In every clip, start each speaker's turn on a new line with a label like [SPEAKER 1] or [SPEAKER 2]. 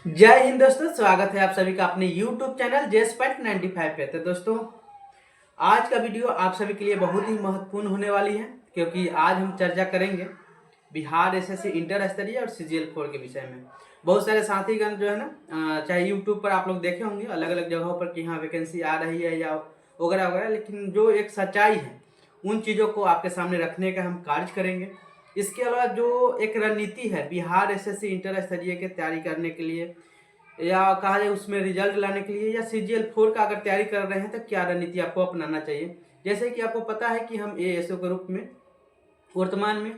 [SPEAKER 1] जय हिंद दोस्तों, स्वागत है आप सभी का अपने YouTube चैनल JS.95 पे। तो दोस्तों, आज का वीडियो आप सभी के लिए बहुत ही महत्वपूर्ण होने वाली है, क्योंकि आज हम चर्चा करेंगे बिहार एसएससी इंटर स्तरीय और CGL 4 के विषय में। बहुत सारे साथीगण जो है ना, चाहे YouTube पर आप लोग देखे होंगे अलग अलग जगहों पर कि हाँ वैकेंसी आ रही है या वगैरह वगैरह, लेकिन जो एक सच्चाई है उन चीज़ों को आपके सामने रखने का हम कार्य करेंगे। इसके अलावा जो एक रणनीति है बिहार एसएससी इंटर स्तरीय की तैयारी करने के लिए, या कहा जाए उसमें रिजल्ट लाने के लिए, या CGL 4 का अगर तैयारी कर रहे हैं तो क्या रणनीति आपको अपनाना चाहिए। जैसे कि आपको पता है कि हम ASO के रूप में वर्तमान में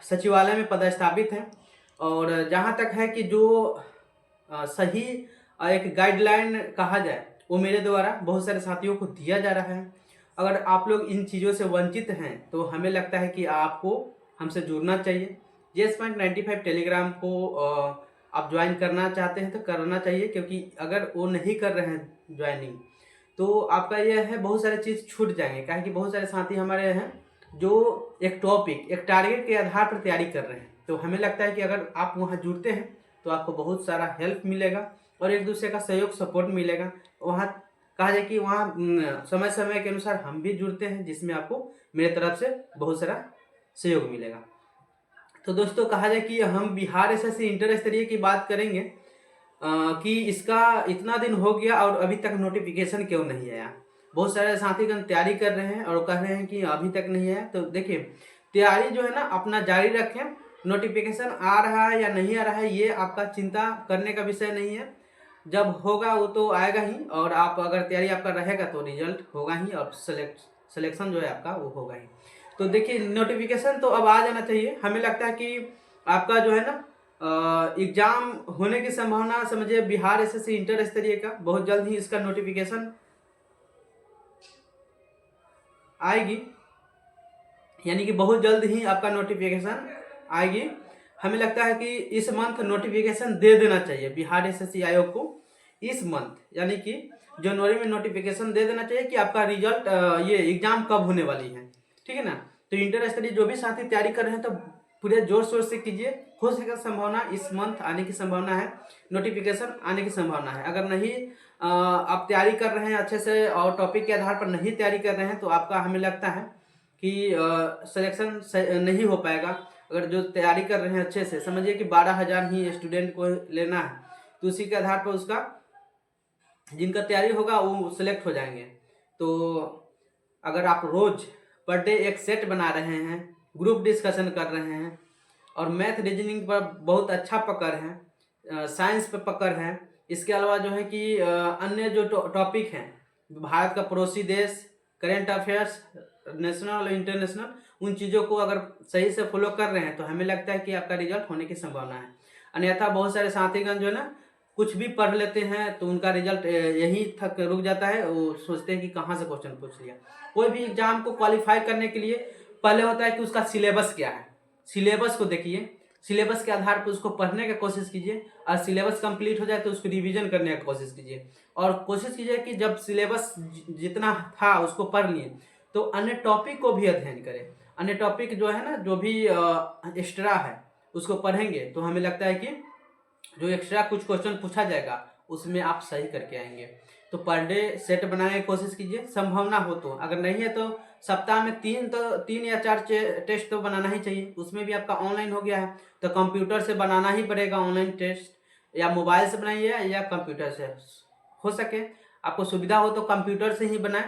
[SPEAKER 1] सचिवालय में पदस्थापित हैं, और जहाँ तक है कि जो सही एक गाइडलाइन कहा जाए वो मेरे द्वारा बहुत सारे साथियों को दिया जा रहा है। अगर आप लोग इन चीज़ों से वंचित हैं तो हमें लगता है कि आपको हमसे जुड़ना चाहिए। JS.95 टेलीग्राम को आप ज्वाइन करना चाहते हैं तो करना चाहिए, क्योंकि अगर वो नहीं कर रहे हैं ज्वाइनिंग तो आपका यह है बहुत सारे चीज़ छूट जाएंगे। क्या है कि बहुत सारे साथी हमारे हैं जो एक टॉपिक एक टारगेट के आधार पर तैयारी कर रहे हैं, तो हमें लगता है कि अगर आप वहाँ जुड़ते हैं तो आपको बहुत सारा हेल्प मिलेगा और एक दूसरे का सहयोग सपोर्ट मिलेगा। वहाँ कहा जाए कि वहाँ समय समय के अनुसार हम भी जुड़ते हैं, जिसमें आपको मेरे तरफ से बहुत सारा सहयोग मिलेगा। तो दोस्तों, कहा जाए कि हम बिहार एसएससी इंटर स्तरीय की बात करेंगे कि इसका इतना दिन हो गया और अभी तक नोटिफिकेशन क्यों नहीं आया। बहुत सारे साथीगण तैयारी कर रहे हैं और कह रहे हैं कि अभी तक नहीं आया। तो देखिए, तैयारी जो है ना अपना जारी रखें। नोटिफिकेशन आ रहा है या नहीं आ रहा है ये आपका चिंता करने का विषय नहीं है। जब होगा वो तो आएगा ही, और आप अगर तैयारी आपका रहेगा तो रिजल्ट होगा ही और सिलेक्शन जो है आपका वो होगा ही। तो देखिए, नोटिफिकेशन तो अब आ जाना चाहिए। हमें लगता है कि आपका जो है ना एग्जाम होने की संभावना समझिए बिहार एसएससी इंटर स्तरीय का बहुत जल्द ही इसका नोटिफिकेशन आएगी, यानी कि बहुत जल्द ही आपका नोटिफिकेशन आएगी। हमें लगता है कि इस मंथ नोटिफिकेशन दे देना चाहिए बिहार एसएससी आयोग को। इस मंथ यानी कि जनवरी में नोटिफिकेशन दे देना चाहिए कि आपका रिजल्ट ये एग्जाम कब होने वाली है। ठीक है ना। तो इंटर स्तरीय जो भी साथी तैयारी कर रहे हैं तो पूरे जोर शोर से कीजिए। हो सके संभावना इस मंथ आने की संभावना है, नोटिफिकेशन आने की संभावना है। अगर नहीं आप तैयारी कर रहे हैं अच्छे से और टॉपिक के आधार पर नहीं तैयारी कर रहे हैं तो आपका हमें लगता है कि सिलेक्शन नहीं हो पाएगा। अगर जो तैयारी कर रहे हैं अच्छे से, समझिए कि 12,000 ही स्टूडेंट को लेना है, तो उसी के आधार पर उसका जिनका तैयारी होगा वो सिलेक्ट हो जाएंगे। तो अगर आप रोज पर डे एक सेट बना रहे हैं, ग्रुप डिस्कशन कर रहे हैं और मैथ रीजनिंग पर बहुत अच्छा पकड़ है, साइंस पे पकड़ है, इसके अलावा जो है कि अन्य जो टॉपिक हैं भारत का पड़ोसी देश, करेंट अफेयर्स, नेशनल और इंटरनेशनल, उन चीज़ों को अगर सही से फॉलो कर रहे हैं तो हमें लगता है कि आपका रिजल्ट होने की संभावना है। अन्यथा बहुत सारे साथीगण जो है ना कुछ भी पढ़ लेते हैं तो उनका रिजल्ट यहीं तक रुक जाता है। वो सोचते हैं कि कहाँ से क्वेश्चन पूछ लिया। कोई भी एग्जाम को क्वालिफाई करने के लिए पहले होता है कि उसका सिलेबस क्या है, सिलेबस को देखिए, सिलेबस के आधार पर उसको पढ़ने की कोशिश कीजिए, और सिलेबस कंप्लीट हो जाए तो उसको रिवीजन करने की कोशिश कीजिए। और कोशिश कीजिए कि जब सिलेबस जितना था उसको पढ़ लिए तो अन्य टॉपिक को भी अध्ययन करें। अन्य टॉपिक जो है ना, जो भी एक्स्ट्रा है उसको पढ़ेंगे तो हमें लगता है कि जो एक्स्ट्रा कुछ क्वेश्चन पूछा जाएगा उसमें आप सही करके आएंगे। तो पर डे सेट बनाने की कोशिश कीजिए, संभावना हो तो। अगर नहीं है तो सप्ताह में 3 या 4 टेस्ट तो बनाना ही चाहिए। उसमें भी आपका ऑनलाइन हो गया है तो कंप्यूटर से बनाना ही पड़ेगा ऑनलाइन टेस्ट, या मोबाइल से बनाइए या कंप्यूटर से। हो सके आपको सुविधा हो तो कंप्यूटर से ही बनाएं,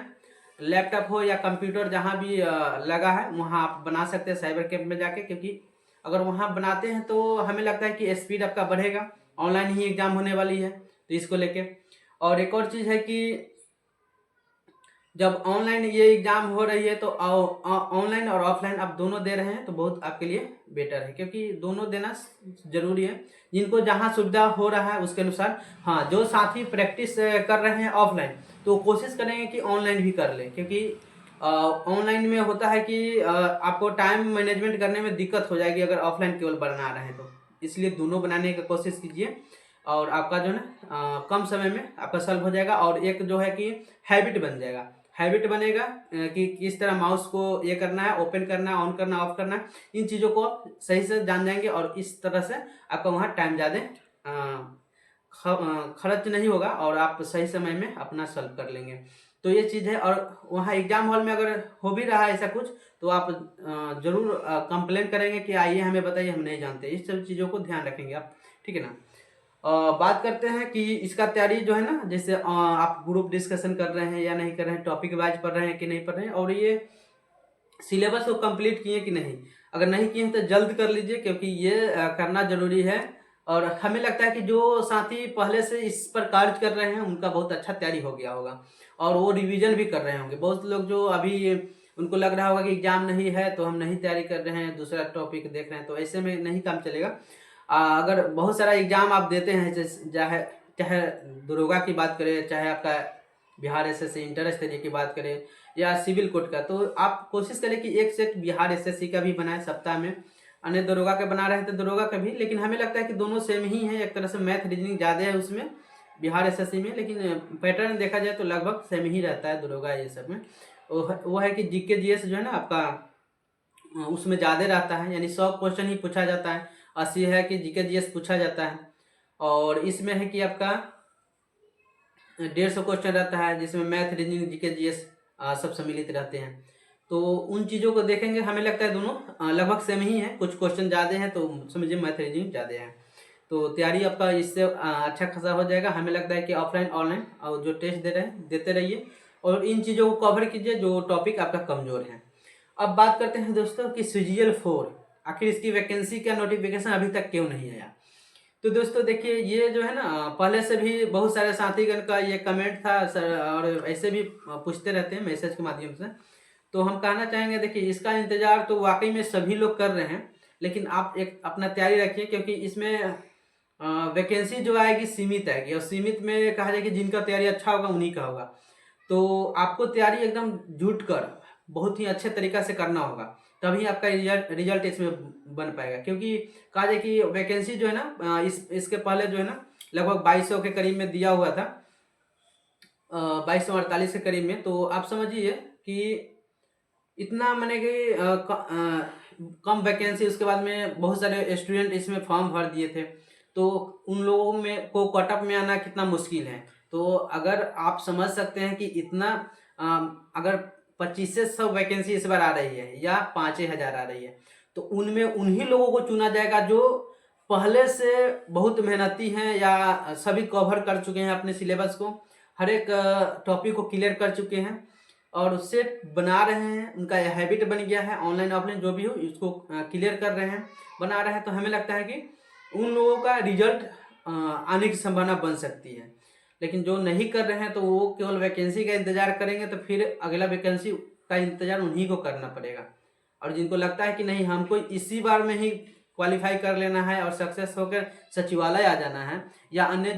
[SPEAKER 1] लैपटॉप हो या कंप्यूटर जहाँ भी लगा है वहाँ आप बना सकते हैं साइबर कैंप में जाके, क्योंकि अगर वहाँ बनाते हैं तो हमें लगता है कि स्पीड आपका बढ़ेगा। ऑनलाइन ही एग्जाम होने वाली है तो इसको लेके। और एक और चीज़ है कि जब ऑनलाइन ये एग्जाम हो रही है तो ऑनलाइन और ऑफलाइन आप दोनों दे रहे हैं तो बहुत आपके लिए बेटर है, क्योंकि दोनों देना जरूरी है। जिनको जहाँ सुविधा हो रहा है उसके अनुसार। हाँ, जो साथी प्रैक्टिस कर रहे हैं ऑफलाइन तो कोशिश करेंगे कि ऑनलाइन भी कर लें, क्योंकि ऑनलाइन में होता है कि आपको टाइम मैनेजमेंट करने में दिक्कत हो जाएगी अगर ऑफलाइन केवल बना रहे हैं तो। इसलिए दोनों बनाने की कोशिश कीजिए और आपका जो है ना कम समय में आपका सॉल्व हो जाएगा। और एक जो है कि हैबिट बन जाएगा, हैबिट बनेगा कि किस तरह माउस को ये करना है, ओपन करना है, ऑन करना, ऑफ करना है। इन चीज़ों को आप सही से जान जाएंगे और इस तरह से आपका वहाँ टाइम ज़्यादा खर्च नहीं होगा और आप सही समय में अपना सॉल्व कर लेंगे। तो ये चीज़ है। और वहाँ एग्जाम हॉल में अगर हो भी रहा है ऐसा कुछ, तो आप ज़रूर कंप्लेन करेंगे कि आइए हमें बताइए, हम नहीं जानते। इस सब चीज़ों को ध्यान रखेंगे आप, ठीक है ना। बात करते हैं कि इसका तैयारी जो है ना, जैसे आप ग्रुप डिस्कशन कर रहे हैं या नहीं कर रहे हैं, टॉपिक वाइज पढ़ रहे हैं कि नहीं पढ़ रहे हैं, और ये सिलेबस को कंप्लीट किए कि नहीं। अगर नहीं किए हैं तो जल्द कर लीजिए, क्योंकि ये करना जरूरी है। और हमें लगता है कि जो साथी पहले से इस पर कार्य कर रहे हैं उनका बहुत अच्छा तैयारी हो गया होगा और वो रिवीजन भी कर रहे होंगे। बहुत लोग जो अभी उनको लग रहा होगा कि एग्जाम नहीं है तो हम नहीं तैयारी कर रहे हैं, दूसरा टॉपिक देख रहे हैं, तो ऐसे में नहीं काम चलेगा। अगर बहुत सारा एग्जाम आप देते हैं, जैसे चाहे चाहे दरोगा की बात करें, चाहे आपका बिहार एसएससी इंटर स्तरीय की बात करें, या सिविल कोर्ट का, तो आप कोशिश करें कि एक सेट बिहार एसएससी का भी बनाए सप्ताह में, अन्य दरोगा का बना रहे हैं तो दरोगा का भी। लेकिन हमें लगता है कि दोनों सेम ही है, एक तरह से मैथ रीजनिंग ज़्यादा है उसमें बिहार एसएससी में, लेकिन पैटर्न देखा जाए तो लगभग सेम ही रहता है दरोगा ये सब में। वो है कि जीके जीएस जो है ना आपका, उसमें ज़्यादा रहता है, यानी 100 क्वेश्चन ही पूछा जाता है। 80 है कि जीके जीएस पूछा जाता है, और इसमें है कि आपका 150 क्वेश्चन रहता है, जिसमें मैथ रीजनिंग जीके जीएस सब सम्मिलित रहते हैं। तो उन चीज़ों को देखेंगे, हमें लगता है दोनों लगभग सेम ही है, कुछ क्वेश्चन ज़्यादा हैं तो समझिए मैथ रीजनिंग ज़्यादा है। तो तैयारी आपका इससे अच्छा खासा हो जाएगा। हमें लगता है कि ऑफलाइन ऑनलाइन और जो टेस्ट दे रहे हैं देते रहिए, और इन चीज़ों को कवर कीजिए जो टॉपिक आपका कमज़ोर है। अब बात करते हैं दोस्तों कि CGL-4 आखिर इसकी वैकेंसी का नोटिफिकेशन अभी तक क्यों नहीं आया। तो दोस्तों देखिए, ये जो है ना, पहले से भी बहुत सारे साथीगण का ये कमेंट था सर, और ऐसे भी पूछते रहते हैं मैसेज के माध्यम से। तो हम कहना चाहेंगे, देखिए इसका इंतजार तो वाकई में सभी लोग कर रहे हैं, लेकिन आप एक अपना तैयारी रखिए, क्योंकि इसमें वैकेंसी जो आएगी सीमित आएगी, और सीमित में कहा जाए कि जिनका तैयारी अच्छा होगा उन्हीं का होगा। तो आपको तैयारी एकदम जुट कर बहुत ही अच्छे तरीका से करना होगा, तभी आपका रिजल्ट इसमें बन पाएगा। क्योंकि कहा जाए कि वैकेंसी जो है ना, इसके पहले जो है ना लगभग 2200 के करीब में दिया हुआ था, 2248 के करीब में। तो आप समझिए कि इतना मैंने कि कम वैकेंसी, उसके बाद में बहुत सारे स्टूडेंट इसमें फॉर्म भर दिए थे, तो उन लोगों में को कटअप में आना कितना मुश्किल है। तो अगर आप समझ सकते हैं कि इतना अगर 25 से 100 वैकेंसी इस बार आ रही है या 5,000 आ रही है, तो उनमें उन्हीं लोगों को चुना जाएगा जो पहले से बहुत मेहनती हैं या सभी कवर कर चुके हैं अपने सिलेबस को, हर एक टॉपिक को क्लियर कर चुके हैं और उससे बना रहे हैं, उनका हैबिट बन गया है, ऑनलाइन ऑफलाइन जो भी हो इसको क्लियर कर रहे हैं, बना रहे हैं। तो हमें लगता है कि उन लोगों का रिजल्ट आने की संभावना बन सकती है। लेकिन जो नहीं कर रहे हैं तो वो केवल वैकेंसी का इंतजार करेंगे, तो फिर अगला वैकेंसी का इंतजार उन्हीं को करना पड़ेगा। और जिनको लगता है कि नहीं हमको इसी बार में ही क्वालिफाई कर लेना है और सक्सेस होकर सचिवालय आ जाना है, या अन्य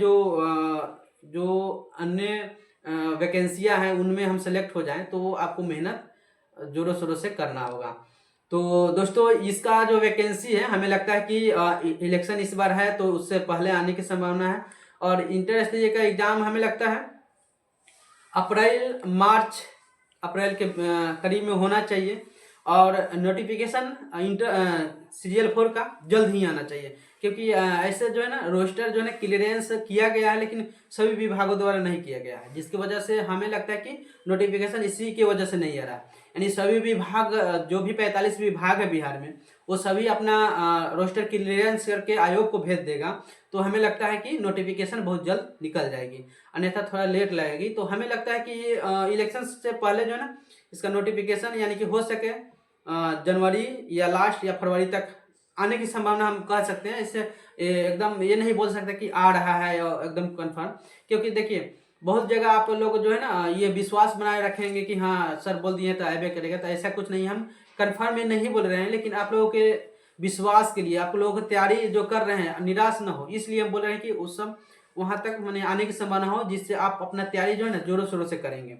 [SPEAKER 1] जो अन्य वैकेंसियां हैं उनमें हम सेलेक्ट हो जाएं, तो वो आपको मेहनत जोरों शोरों से करना होगा। तो दोस्तों इसका जो वैकेंसी है, हमें लगता है कि इलेक्शन इस बार है तो उससे पहले आने की संभावना है। और इंटर स्तरीय का एग्जाम हमें लगता है मार्च अप्रैल के करीब में होना चाहिए, और नोटिफिकेशन CGL-4 का जल्द ही आना चाहिए। क्योंकि ऐसे जो है ना रोस्टर जो है ना क्लियरेंस किया गया है, लेकिन सभी विभागों द्वारा नहीं किया गया है, जिसकी वजह से हमें लगता है कि नोटिफिकेशन इसी की वजह से नहीं आ रहा। यानी सभी विभाग, जो भी 45 विभाग है बिहार में, वो सभी अपना रोस्टर क्लियरेंस करके आयोग को भेज देगा। तो हमें लगता है कि नोटिफिकेशन बहुत जल्द निकल जाएगी, अन्यथा थोड़ा लेट लगेगी। तो हमें लगता है कि ये इलेक्शन से पहले जो है ना इसका नोटिफिकेशन यानी कि हो सके जनवरी या लास्ट या फरवरी तक आने की संभावना हम कह सकते हैं। इससे एकदम ये नहीं बोल सकते कि आ रहा है एकदम कंफर्म, क्योंकि देखिए बहुत जगह आप लोग जो है ना ये विश्वास बनाए रखेंगे कि हाँ सर बोल दिए तो आबे करेगा, तो ऐसा कुछ नहीं। हम कंफर्म में नहीं बोल रहे हैं, लेकिन आप लोगों के विश्वास के लिए, आप लोगों की तैयारी जो कर रहे हैं निराश न हो, इसलिए हम बोल रहे हैं कि उस सब वहां तक मैंने आने की संभावना हो, जिससे आप अपना तैयारी जो है ना जोरों शोरों से करेंगे।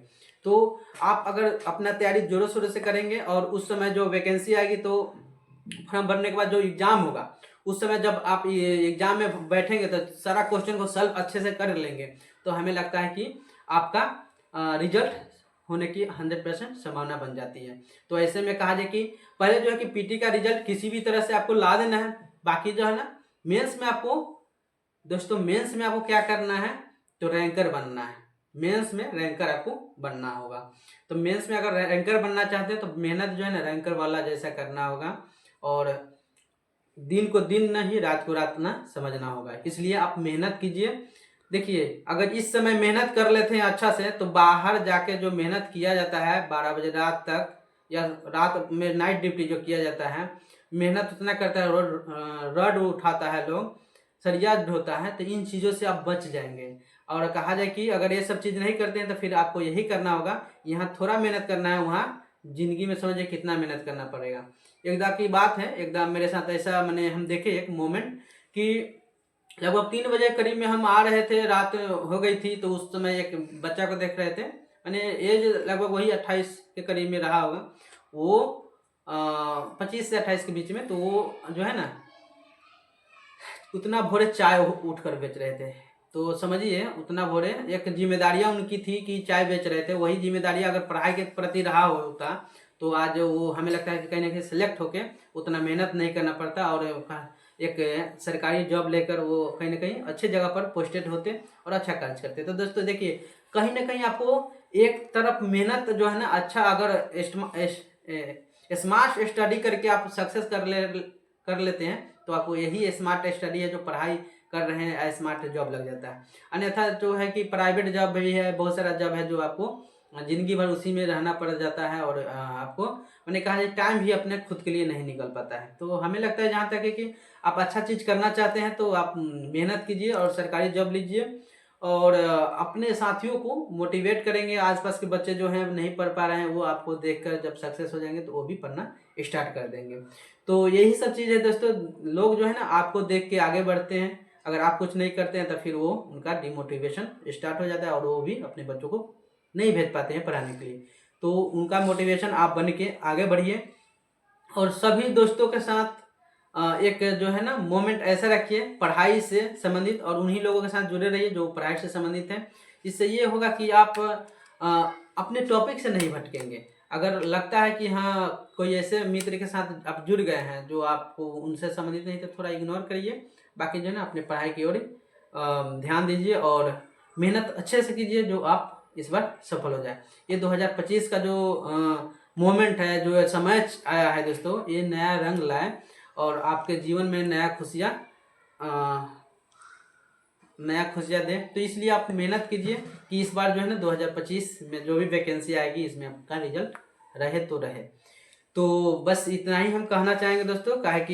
[SPEAKER 1] तो आप अगर अपना तैयारी जोरों शोरों से करेंगे और उस समय जो वैकेंसी आएगी, तो फॉर्म भरने के बाद जो एग्जाम होगा, उस समय जब आप ये एग्जाम में बैठेंगे तो सारा क्वेश्चन को सॉल्व अच्छे से कर लेंगे, तो हमें लगता है कि आपका रिजल्ट होने की 100% संभावना बन जाती है। तो ऐसे में कहा जाए कि पहले जो है कि पीटी का रिजल्ट किसी भी तरह से आपको ला देना है, बाकी जो है ना मेंस में आपको दोस्तों मेंस में आपको क्या करना है, तो रैंकर बनना है। मेंस में रैंकर आपको बनना होगा। तो मेंस में अगर रैंकर बनना चाहते हैं तो मेहनत जो है ना रैंकर वाला जैसा करना होगा, और दिन को दिन नहीं, रात को रात ना समझना होगा। इसलिए आप मेहनत कीजिए। देखिए अगर इस समय मेहनत कर लेते हैं अच्छा से, तो बाहर जाके जो मेहनत किया जाता है 12 बजे रात तक, या रात में नाइट ड्यूटी जो किया जाता है, मेहनत उतना करता है, रड उठाता है लोग, सरिया ढोता है, तो इन चीज़ों से आप बच जाएंगे। और कहा जाए कि अगर ये सब चीज़ नहीं करते हैं तो फिर आपको यही करना होगा, यहाँ थोड़ा मेहनत करना है, वहाँ जिंदगी में समझिए कितना मेहनत करना पड़ेगा। एकदा की बात है, एकदम मेरे साथ ऐसा मैंने हम देखे एक मोमेंट कि लगभग 3 बजे करीब में हम आ रहे थे, रात हो गई थी, तो उस समय एक बच्चा को देख रहे थे, मैंने एज लगभग वही 28 के करीब में रहा होगा, वो 25 से 28 के बीच में। तो वो जो है ना उतना भोरे चाय उठ कर बेच रहे थे। तो समझिए उतना भोरे एक जिम्मेदारियां उनकी थी कि चाय बेच रहे थे, वही जिम्मेदारियां अगर पढ़ाई के प्रति रहा होता तो आज वो हमें लगता है कि कहीं ना कहीं सिलेक्ट होके उतना मेहनत नहीं करना पड़ता, और एक सरकारी जॉब लेकर वो कहीं ना कहीं अच्छे जगह पर पोस्टेड होते और अच्छा कार्य करते। तो दोस्तों देखिए कहीं ना कहीं आपको एक तरफ मेहनत जो है ना अच्छा, अगर स्मार्ट स्टडी करके आप सक्सेस कर लेते हैं तो आपको यही स्मार्ट स्टडी है जो पढ़ाई कर रहे हैं स्मार्ट जॉब लग जाता है। अन्यथा जो है कि प्राइवेट जॉब भी है, बहुत सारा जॉब है जो आपको जिंदगी भर उसी में रहना पड़ जाता है, और आपको मैंने कहा टाइम भी अपने खुद के लिए नहीं निकल पाता है। तो हमें लगता है जहाँ तक है कि आप अच्छा चीज़ करना चाहते हैं तो आप मेहनत कीजिए और सरकारी जॉब लीजिए, और अपने साथियों को मोटिवेट करेंगे। आसपास के बच्चे जो हैं नहीं पढ़ पा रहे हैं, वो आपको देखकर जब सक्सेस हो जाएंगे तो वो भी पढ़ना स्टार्ट कर देंगे। तो यही सब चीज़ है दोस्तों, लोग जो है ना आपको देख के आगे बढ़ते हैं, अगर आप कुछ नहीं करते हैं तो फिर वो उनका डिमोटिवेशन स्टार्ट हो जाता है, और वो भी अपने बच्चों को नहीं भेज पाते हैं पढ़ाने के लिए। तो उनका मोटिवेशन आप बन के आगे बढ़िए, और सभी दोस्तों के साथ एक जो है ना मोमेंट ऐसा रखिए पढ़ाई से संबंधित, और उन्हीं लोगों के साथ जुड़े रहिए जो पढ़ाई से संबंधित हैं। इससे ये होगा कि आप अपने टॉपिक से नहीं भटकेंगे। अगर लगता है कि हाँ कोई ऐसे मित्र के साथ आप जुड़ गए हैं जो आपको उनसे संबंधित नहीं, तो थोड़ा इग्नोर करिए। बाकी जो है ना अपने पढ़ाई की ओर ध्यान दीजिए और मेहनत अच्छे से कीजिए, जो आप इस बार सफल हो जाए। ये 2025 का जो मोमेंट है, जो समय आया है दोस्तों, ये नया रंग लाए और आपके जीवन में नया खुशियाँ दे। तो इसलिए आप मेहनत कीजिए कि इस बार जो है ना 2025 में जो भी वैकेंसी आएगी इसमें आपका रिजल्ट रहे तो रहे। तो बस इतना ही हम कहना चाहेंगे दोस्तों, काहे कि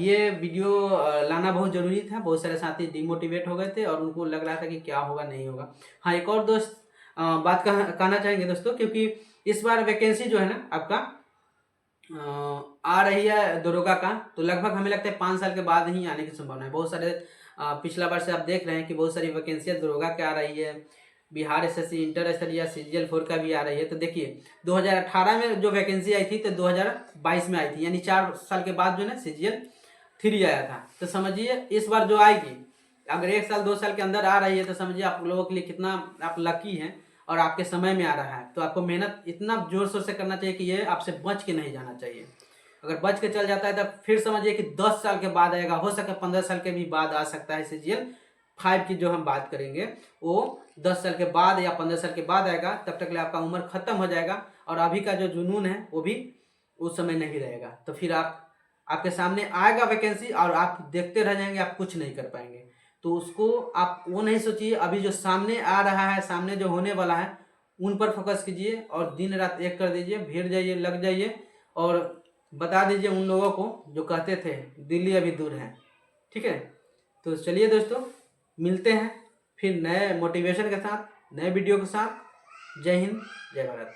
[SPEAKER 1] ये वीडियो लाना बहुत ज़रूरी था। बहुत सारे साथी डिमोटिवेट हो गए थे और उनको लग रहा था कि क्या होगा नहीं होगा। हाँ एक और दोस्त बात कहना चाहेंगे दोस्तों, क्योंकि इस बार वैकेंसी जो है ना आपका आ रही है दरोगा का, तो लगभग हमें लगता है 5 साल के बाद ही आने की संभावना है। बहुत सारे पिछला बार से आप देख रहे हैं कि बहुत सारी वैकेंसियाँ दरोगा के आ रही है, बिहार एसएससी इंटर स्तरीय या CGL 4 का भी आ रही है। तो देखिए 2018 में जो वैकेंसी आई थी तो 2022 में आई थी, यानी 4 साल के बाद जो है CGL 3 आया था। तो समझिए इस बार जो आएगी, अगर 1 साल 2 साल के अंदर आ रही है तो समझिए आप लोगों के लिए कितना आप लकी हैं और आपके समय में आ रहा है। तो आपको मेहनत इतना जोर शोर से करना चाहिए कि ये आपसे बच के नहीं जाना चाहिए। अगर बच के चल जाता है तो फिर समझिए कि 10 साल के बाद आएगा, हो सके 15 साल के भी बाद आ सकता है। CGL 5 की जो हम बात करेंगे वो 10 साल के बाद या 15 साल के बाद आएगा, तब तक आपका उम्र खत्म हो जाएगा और अभी का जो जुनून है वो भी उस समय नहीं रहेगा। तो फिर आपके सामने आएगा वैकेंसी और आप देखते रह जाएंगे, आप कुछ नहीं कर पाएंगे। तो उसको आप वो नहीं सोचिए, अभी जो सामने आ रहा है, सामने जो होने वाला है उन पर फोकस कीजिए और दिन रात एक कर दीजिए, भिड़ जाइए, लग जाइए और बता दीजिए उन लोगों को जो कहते थे दिल्ली अभी दूर है। ठीक है, तो चलिए दोस्तों मिलते हैं फिर नए मोटिवेशन के साथ, नए वीडियो के साथ। जय हिंद, जय भारत।